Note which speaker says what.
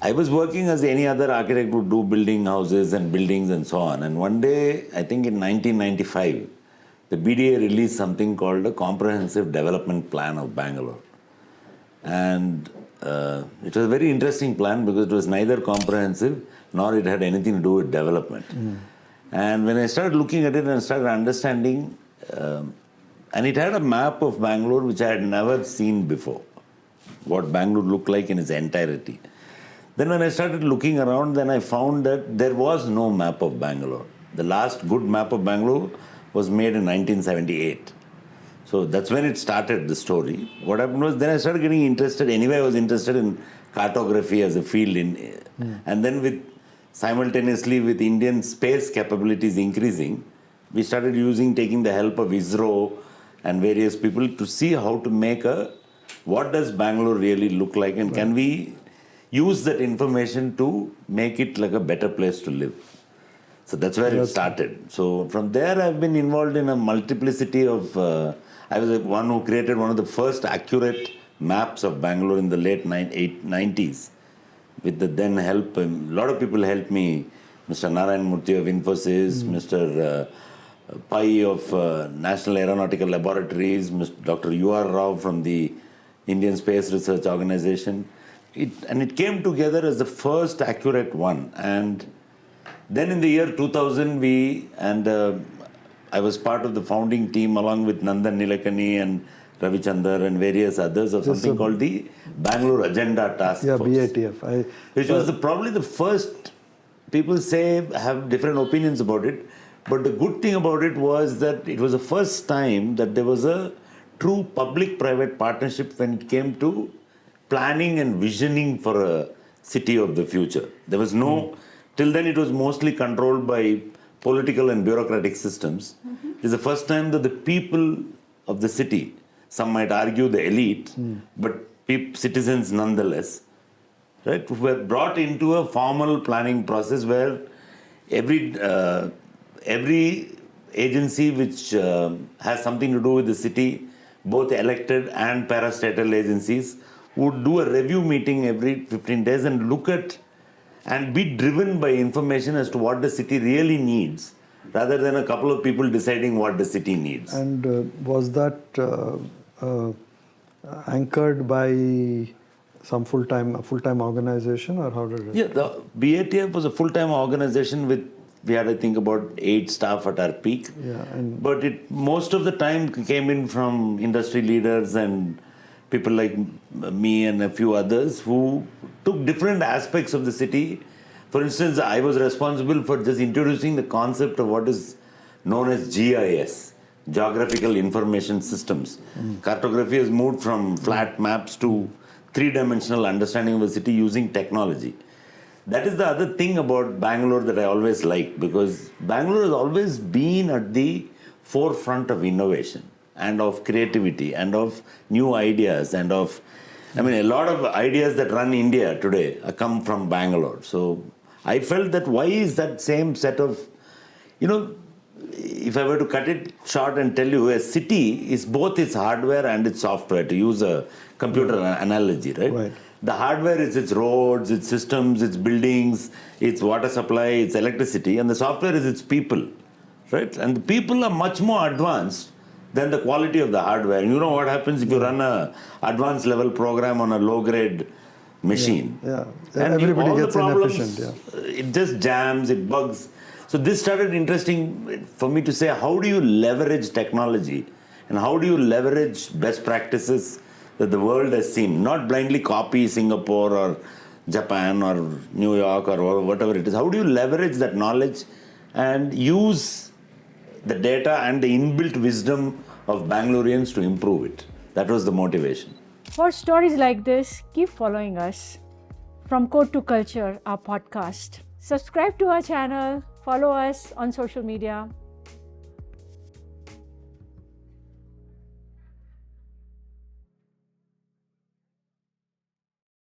Speaker 1: I was working as any other architect would do, building houses and buildings and so on. And one day, I think in 1995, the BDA released something called a Comprehensive Development Plan of Bangalore. And it was a very interesting plan because it was neither comprehensive nor it had anything to do with development. And when I started looking at it and started understanding, and it had a map of Bangalore which I had never seen before, what Bangalore looked like in its entirety. Then when I started looking around, then I found that there was no map of Bangalore. The last good map of Bangalore was made in 1978. So that's when it started, the story. What happened was, then I started getting interested. Anyway, I was interested in cartography as a field. And then simultaneously with Indian space capabilities increasing, we started taking the help of ISRO and various people to see how to make what does Bangalore really look like, and can we use that information to make it like a better place to live. So that's where it started. So from there, I've been involved in a multiplicity of, I was the one who created one of the first accurate maps of Bangalore in the late 90s. With the then help, a lot of people helped me, Mr. Narayan Murthy of Infosys, Mr. Pai of National Aeronautical Laboratories, Mr. Dr. U.R.E. from the Indian Space Research Organization. It came together as the first accurate one. And then in the year 2000, I was part of the founding team along with Nandan Nilekani and Ravi Chandar and various others of something called the Bangalore Agenda Task Force.
Speaker 2: BATF.
Speaker 1: Which was probably the first, people have different opinions about it, but the good thing about it was that it was the first time that there was a true public-private partnership when it came to planning and visioning for a city of the future. There was no, till then it was mostly controlled by political and bureaucratic systems. It's the first time that the people of the city, some might argue the elite, but citizens nonetheless, right, were brought into a formal planning process where every agency which has something to do with the city, both elected and parastatal agencies, would do a review meeting every 15 days and look at and be driven by information as to what the city really needs, rather than a couple of people deciding what the city needs.
Speaker 2: And was that anchored by some full-time organization, or how did it?
Speaker 1: Yeah, the BATF was a full-time organization we had, I think, about 8 staff at our peak.
Speaker 2: Yeah,
Speaker 1: but most of the time came in from industry leaders and people like me and a few others who took different aspects of the city. For instance, I was responsible for just introducing the concept of what is known as GIS, Geographical Information Systems. Cartography has moved from flat maps to 3-dimensional understanding of a city using technology. That is the other thing about Bangalore that I always liked, because Bangalore has always been at the forefront of innovation and of creativity and of new ideas and of, a lot of ideas that run India today come from Bangalore. So I felt that why is that same set of, if I were to cut it short and tell you, a city is both its hardware and its software, to use a computer analogy, right? The hardware is its roads, its systems, its buildings, its water supply, its electricity, and the software is its people, right? And the people are much more advanced than the quality of the hardware. You know what happens if you run a advanced level program on a low grade machine?
Speaker 2: And everybody gets inefficient.
Speaker 1: It just jams, it bugs. So this started interesting for me to say, how do you leverage technology and how do you leverage best practices that the world has seen? Not blindly copy Singapore or Japan or New York or whatever it is. How do you leverage that knowledge and use the data and the inbuilt wisdom of Bangaloreans to improve it? That was the motivation.
Speaker 3: For stories like this, keep following us. From Code to Culture, our podcast. Subscribe to our channel, follow us on social media.